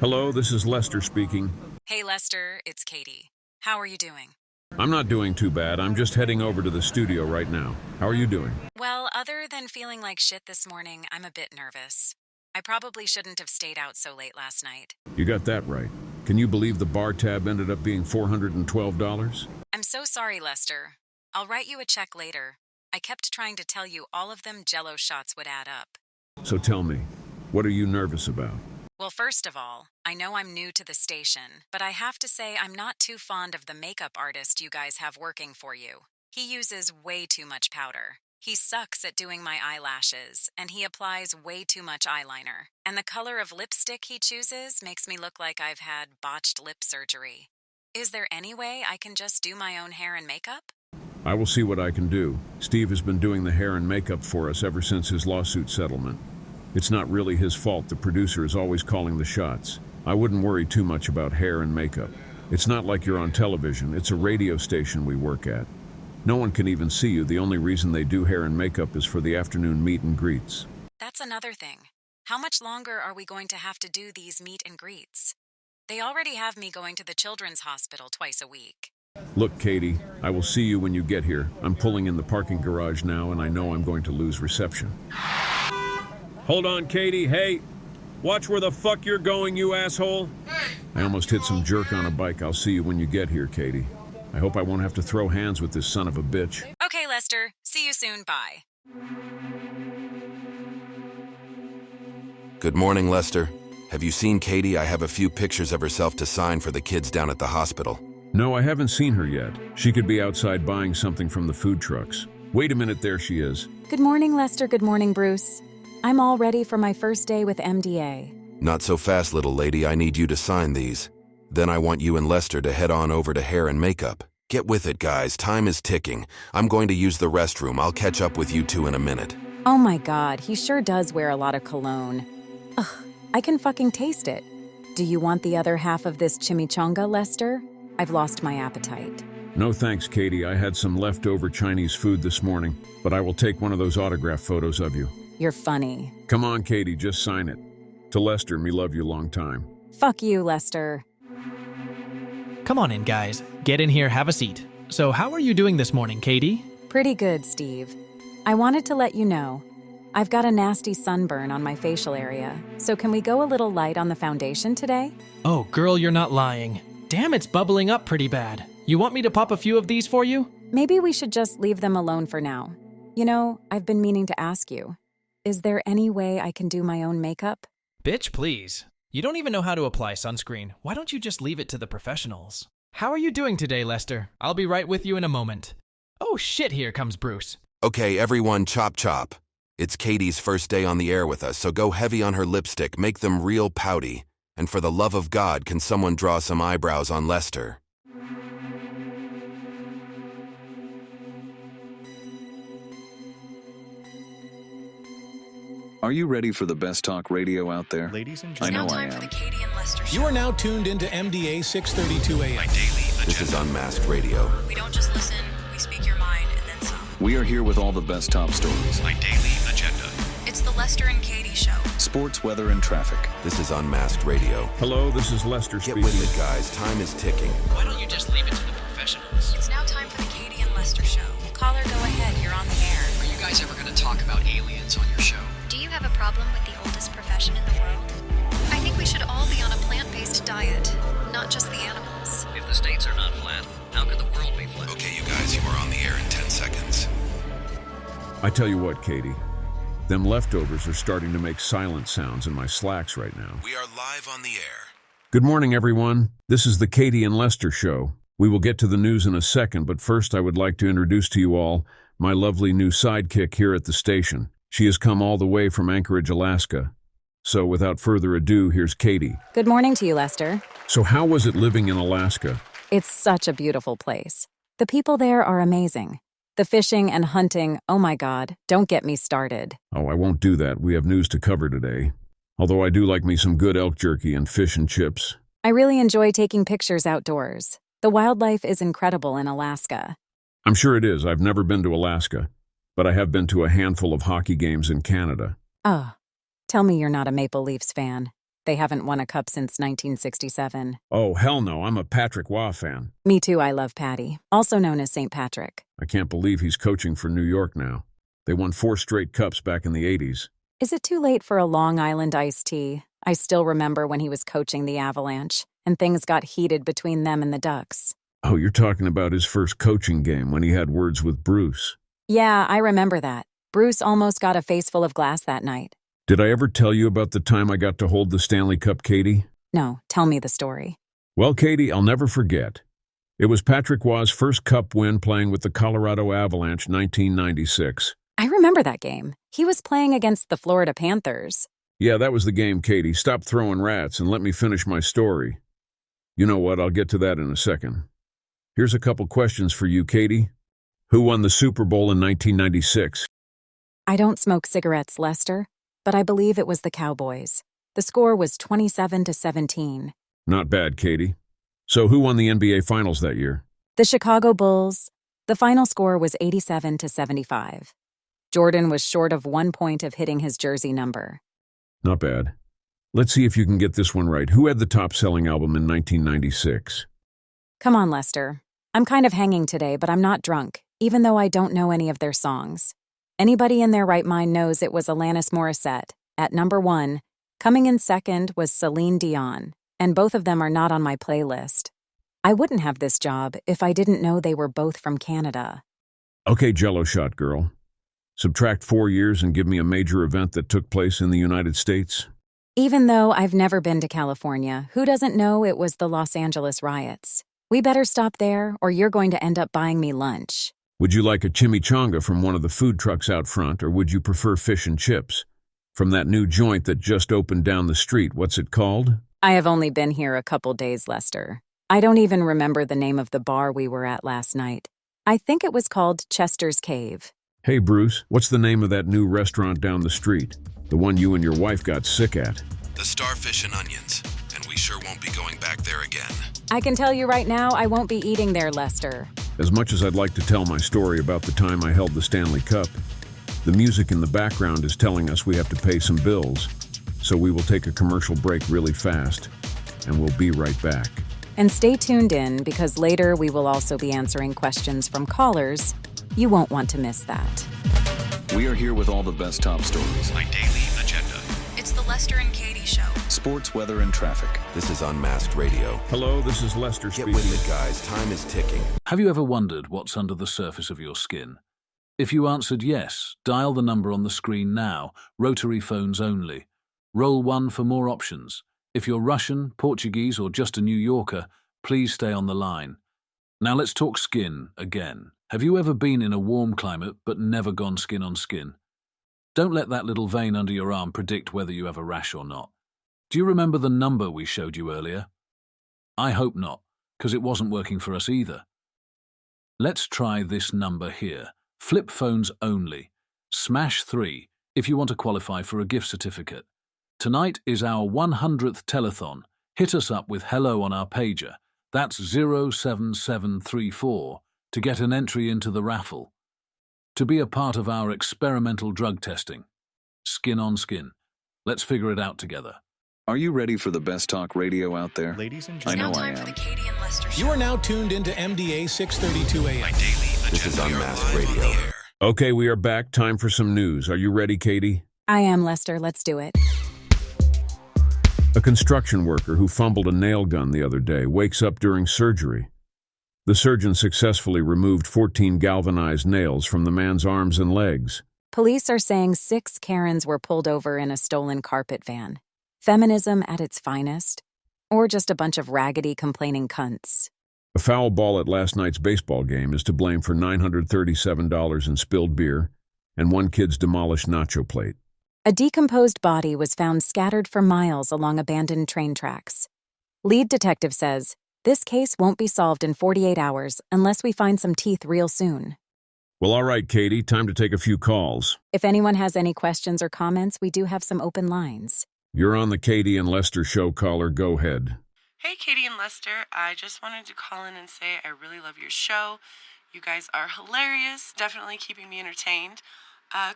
Hello, this is Lester speaking. Hey Lester, it's Katie. How are you doing? I'm not doing too bad. I'm just heading over to the studio right now. How are you doing? Well, other than feeling like shit this morning, I'm a bit nervous. I probably shouldn't have stayed out so late last night. You got that right. Can you believe the bar tab ended up being $412? I'm so sorry, Lester. I'll write you a check later. I kept trying to tell you all of them Jell-O shots would add up. So tell me, what are you nervous about? Well, first of all, I know I'm new to the station, but I have to say I'm not too fond of the makeup artist you guys have working for you. He uses way too much powder. He sucks at doing my eyelashes, and he applies way too much eyeliner. And the color of lipstick he chooses makes me look like I've had botched lip surgery. Is there any way I can just do my own hair and makeup? I will see what I can do. Steve has been doing the hair and makeup for us ever since his lawsuit settlement. It's not really his fault. The producer is always calling the shots. I wouldn't worry too much about hair and makeup. It's not like you're on television. It's a radio station we work at. No one can even see you. The only reason they do hair and makeup is for the afternoon meet and greets. That's another thing. How much longer are we going to have to do these meet and greets? They already have me going to the children's hospital twice a week. Look, Katie, I will see you when you get here. I'm pulling in the parking garage now, and I know I'm going to lose reception. Hold on, Katie. Hey, watch where the fuck you're going, you asshole. I almost hit some jerk on a bike. I'll see you when you get here, Katie. I hope I won't have to throw hands with this son of a bitch. Okay, Lester. See you soon. Bye. Good morning, Lester. Have you seen Katie? I have a few pictures of herself to sign for the kids down at the hospital. No, I haven't seen her yet. She could be outside buying something from the food trucks. Wait a minute, there she is. Good morning, Lester. Good morning, Bruce. I'm all ready for my first day with MDA. Not so fast, little lady. I need you to sign these. Then I want you and Lester to head on over to hair and makeup. Get with it, guys. Time is ticking. I'm going to use the restroom. I'll catch up with you two in a minute. Oh my God, he sure does wear a lot of cologne. Ugh, I can fucking taste it. Do you want the other half of this chimichanga, Lester? I've lost my appetite. No thanks, Katie. I had some leftover Chinese food this morning, but I will take one of those autograph photos of you. You're funny. Come on, Katie, just sign it. To Lester, me love you long time. Fuck you, Lester. Come on in, guys. Get in here, have a seat. So how are you doing this morning, Katie? Pretty good, Steve. I wanted to let you know. I've got a nasty sunburn on my facial area, so can we go a little light on the foundation today? Oh, girl, you're not lying. Damn, it's bubbling up pretty bad. You want me to pop a few of these for you? Maybe we should just leave them alone for now. You know, I've been meaning to ask you. Is there any way I can do my own makeup? Bitch, please. You don't even know how to apply sunscreen. Why don't you just leave it to the professionals? How are you doing today, Lester? I'll be right with you in a moment. Oh shit, here comes Bruce. Okay, everyone, chop chop. It's Katie's first day on the air with us, so go heavy on her lipstick, make them real pouty. And for the love of God, can someone draw some eyebrows on Lester? Are you ready for the best talk radio out there? Ladies and I gentlemen, know I Time for the am. Katie and Lester show. you are now tuned into MDA 632 AM. My Daylee Agenda. This is Unmasked Radio. We don't just listen, we speak your mind and then some. We are here with all the best top stories, My Daylee Agenda. It's the Lester and Katie show. sports, weather, and traffic. This is Unmasked Radio. Hello, this is Lester Get speaking. with it, guys. Time is ticking. Why don't you just leave it to the professionals? It's now time for the Katie and Lester show. Caller, go ahead, you're on the air. Are you guys ever going to talk about aliens on your show? Do you have a problem with the oldest profession in the world? I think we should all be on a plant-based diet, not just the animals. If the states are not flat, how could the world be flat? Okay, you guys, you are on the air in 10 seconds. I tell you what, Katie. Them leftovers are starting to make silent sounds in my slacks right now. We are live on the air. Good morning, everyone. This is the Katie and Lester show. We will get to the news in a second, but first I would like to introduce to you all my lovely new sidekick here at the station. She has come all the way from Anchorage, Alaska. So without further ado, here's Katie. Good morning to you, Lester. So how was it living in Alaska? It's such a beautiful place. The people there are amazing. The fishing and hunting, oh my God, don't get me started. Oh, I won't do that. We have news to cover today. Although I do like me some good elk jerky and fish and chips. I really enjoy taking pictures outdoors. The wildlife is incredible in Alaska. I'm sure it is. I've never been to Alaska, but I have been to a handful of hockey games in Canada. Oh, Tell me you're not a Maple Leafs fan. They haven't won a cup since 1967. Oh, hell no, I'm a Patrick Waugh fan. Me too, I love Patty, also known as St. Patrick. I can't believe he's coaching for New York now. They won 4 straight cups back in the 80s. Is it too late for a Long Island iced tea? I still remember when he was coaching the Avalanche, and things got heated between them and the Ducks. Oh, you're talking about his first coaching game when he had words with Bruce. Yeah, I remember that. Bruce almost got a face full of glass that night. Did I ever tell you about the time I got to hold the Stanley Cup, Katie? No, tell me the story. Well, Katie, I'll never forget. It was Patrick Waugh's first cup win playing with the Colorado Avalanche 1996. I remember that game. He was playing against the Florida Panthers. Yeah, that was the game, Katie. Stop throwing rats and let me finish my story. You know what? I'll get to that in a second. Here's a couple questions for you, Katie. Who won the Super Bowl in 1996? I don't smoke cigarettes, Lester, but I believe it was the Cowboys. The score was 27-17. Not bad, Katie. So who won the NBA Finals that year? The Chicago Bulls. The final score was 87-75. Jordan was short of 1 point of hitting his jersey number. Not bad. Let's see if you can get this one right. Who had the top-selling album in 1996? Come on, Lester. I'm kind of hanging today, but I'm not drunk, even though I don't know any of their songs. Anybody in their right mind knows it was Alanis Morissette. At number 1, coming in second was Celine Dion, and both of them are not on my playlist. I wouldn't have this job if I didn't know they were both from Canada. Okay, Jello shot girl. Subtract 4 years and give me a major event that took place in the United States. Even though I've never been to California, who doesn't know it was the Los Angeles riots? We better stop there, or you're going to end up buying me lunch. Would you like a chimichanga from one of the food trucks out front, or would you prefer fish and chips? From that new joint that just opened down the street, what's it called? I have only been here a couple days, Lester. I don't even remember the name of the bar we were at last night. I think it was called Chester's Cave. Hey, Bruce, what's the name of that new restaurant down the street? The one you and your wife got sick at. The Starfish and Onions, and we sure won't be going back there again. I can tell you right now, I won't be eating there, Lester. As much as I'd like to tell my story about the time I held the Stanley Cup, the music in the background is telling us we have to pay some bills, so we will take a commercial break really fast, and we'll be right back. And stay tuned in, because later we will also be answering questions from callers. You won't want to miss that. We are here with all the best top stories. My Daylee Agenda. It's the Lester and Katie Show. Sports, weather, and traffic. This is Unmasked Radio. Hello, this is Lester Get speaking. with it, guys. Time is ticking. Have you ever wondered what's under the surface of your skin? If you answered yes, dial the number on the screen now, rotary phones only. Roll 1 for more options. If you're Russian, Portuguese, or just a New Yorker, please stay on the line. Now let's talk skin again. Have you ever been in a warm climate but never gone skin on skin? Don't let that little vein under your arm predict whether you have a rash or not. Do you remember the number we showed you earlier? I hope not, because it wasn't working for us either. Let's try this number here. Flip phones only. Smash 3 if you want to qualify for a gift certificate. Tonight is our 100th telethon. Hit us up with hello on our pager. That's 07734 to get an entry into the raffle. To be a part of our experimental drug testing. Skin on skin. Let's figure it out together. Are you ready for the best talk radio out there? Ladies and I It's know now I time for am. the Katie and Lester Show. You are now tuned into MDA 632 My AM. Daylee Agenda. This is We are Unmasked live on Radio. the air. Okay, we are back. Time for some news. Are you ready, Katie? I am, Lester. Let's do it. A construction worker who fumbled a nail gun the other day wakes up during surgery. The surgeon successfully removed 14 galvanized nails from the man's arms and legs. Police are saying 6 Karens were pulled over in a stolen carpet van. Feminism at its finest? Or just a bunch of raggedy, complaining cunts? A foul ball at last night's baseball game is to blame for $937 in spilled beer and one kid's demolished nacho plate. A decomposed body was found scattered for miles along abandoned train tracks. Lead detective says, this case won't be solved in 48 hours unless we find some teeth real soon. Well, all right, Katie, time to take a few calls. If anyone has any questions or comments, we do have some open lines. You're on the Katie and Lester show, caller. Go ahead. Hey, Katie and Lester. I just wanted to call in and say I really love your show. You guys are hilarious, definitely keeping me entertained.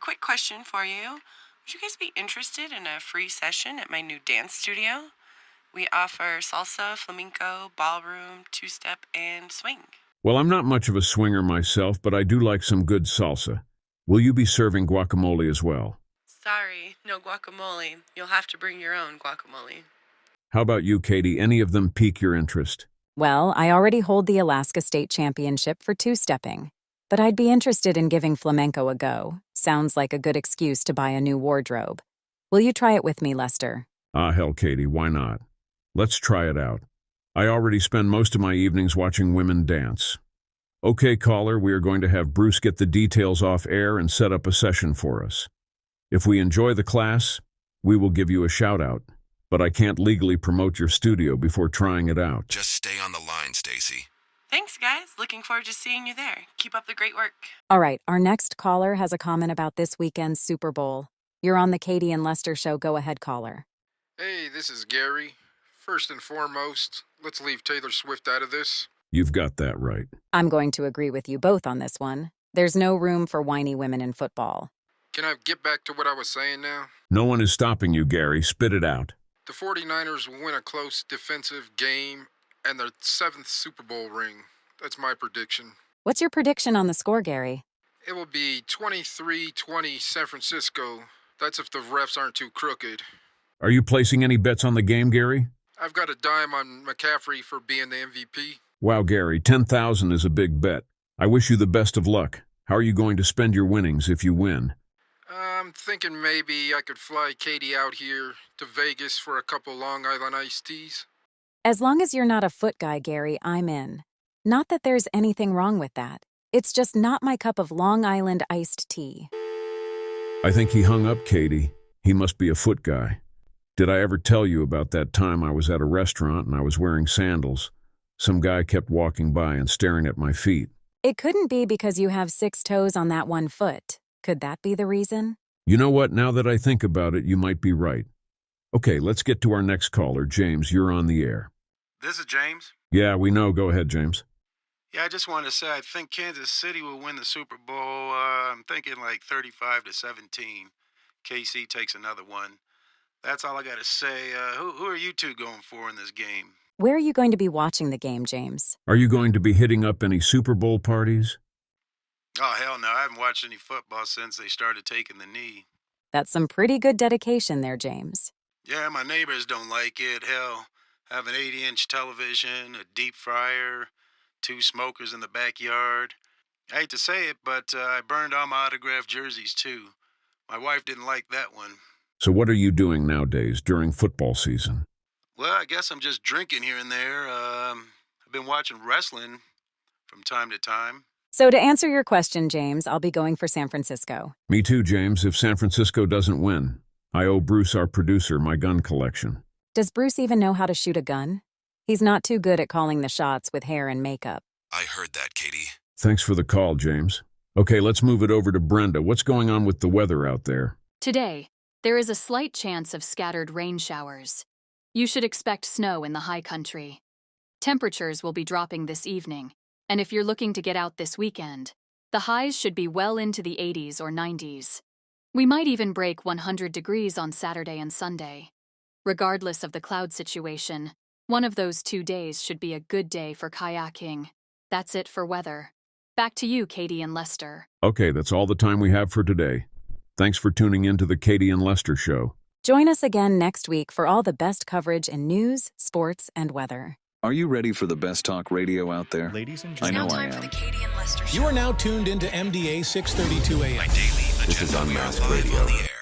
Quick question for you. Would you guys be interested in a free session at my new dance studio? We offer salsa, flamenco, ballroom, two-step, and swing. Well, I'm not much of a swinger myself, but I do like some good salsa. Will you be serving guacamole as well? Sorry, no guacamole. You'll have to bring your own guacamole. How about you, Katie? Any of them pique your interest? Well, I already hold the Alaska State Championship for two-stepping, but I'd be interested in giving flamenco a go. Sounds like a good excuse to buy a new wardrobe. Will you try it with me, Lester? Ah, hell, Katie, why not? Let's try it out. I already spend most of my evenings watching women dance. Okay, caller, we are going to have Bruce get the details off air and set up a session for us. If we enjoy the class, we will give you a shout-out, but I can't legally promote your studio before trying it out. Just stay on the line, Stacy. Thanks, guys. Looking forward to seeing you there. Keep up the great work. All right, our next caller has a comment about this weekend's Super Bowl. You're on the Katie and Lester show. Go ahead, caller. Hey, this is Gary. First and foremost, let's leave Taylor Swift out of this. You've got that right. I'm going to agree with you both on this one. There's no room for whiny women in football. Can I get back to what I was saying now? No one is stopping you, Gary. Spit it out. The 49ers will win a close defensive game and their 7th Super Bowl ring. That's my prediction. What's your prediction on the score, Gary? It will be 23-20 San Francisco. That's if the refs aren't too crooked. Are you placing any bets on the game, Gary? I've got a dime on McCaffrey for being the MVP. Wow, Gary, 10,000 is a big bet. I wish you the best of luck. How are you going to spend your winnings if you win? I'm thinking maybe I could fly Katie out here to Vegas for a couple Long Island iced teas. As long as you're not a foot guy, Gary, I'm in. Not that there's anything wrong with that. It's just not my cup of Long Island iced tea. I think he hung up, Katie. He must be a foot guy. Did I ever tell you about that time I was at a restaurant and I was wearing sandals? Some guy kept walking by and staring at my feet. It couldn't be because you have 6 toes on that one foot. Could that be the reason? You know what? Now that I think about it, you might be right. Okay, let's get to our next caller. James, you're on the air. This is James. Yeah, we know. Go ahead, James. Yeah, I just wanted to say I think Kansas City will win the Super Bowl. I'm thinking like 35-17. KC takes another one. That's all I got to say. Who are you two going for in this game? Where are you going to be watching the game, James? Are you going to be hitting up any Super Bowl parties? Oh, hell no. I haven't watched any football since they started taking the knee. That's some pretty good dedication there, James. Yeah, my neighbors don't like it. Hell, have an 80-inch television, a deep fryer, 2 smokers in the backyard. I hate to say it, but I burned all my autographed jerseys, too. My wife didn't like that one. So what are you doing nowadays during football season? Well, I guess I'm just drinking here and there. I've been watching wrestling from time to time. So to answer your question, James, I'll be going for San Francisco. Me too, James. If San Francisco doesn't win, I owe Bruce, our producer, my gun collection. Does Bruce even know how to shoot a gun? He's not too good at calling the shots with hair and makeup. I heard that, Katie. Thanks for the call, James. Okay, let's move it over to Brenda. What's going on with the weather out there? Today, there is a slight chance of scattered rain showers. You should expect snow in the high country. Temperatures will be dropping this evening, and if you're looking to get out this weekend, the highs should be well into the 80s or 90s. We might even break 100 degrees on Saturday and Sunday. Regardless of the cloud situation, one of those 2 days should be a good day for kayaking. That's it for weather. Back to you, Katie and Lester. Okay, that's all the time we have for today. Thanks for tuning in to the Katie and Lester Show. Join us again next week for all the best coverage in news, sports, and weather. Are you ready for the best talk radio out there? Ladies and I gentlemen, know I Time for the am. Katie and Lester Show. you are now tuned into MDA 632 AM. My Daily Agenda. This is We are Unmasked live Radio. on the air.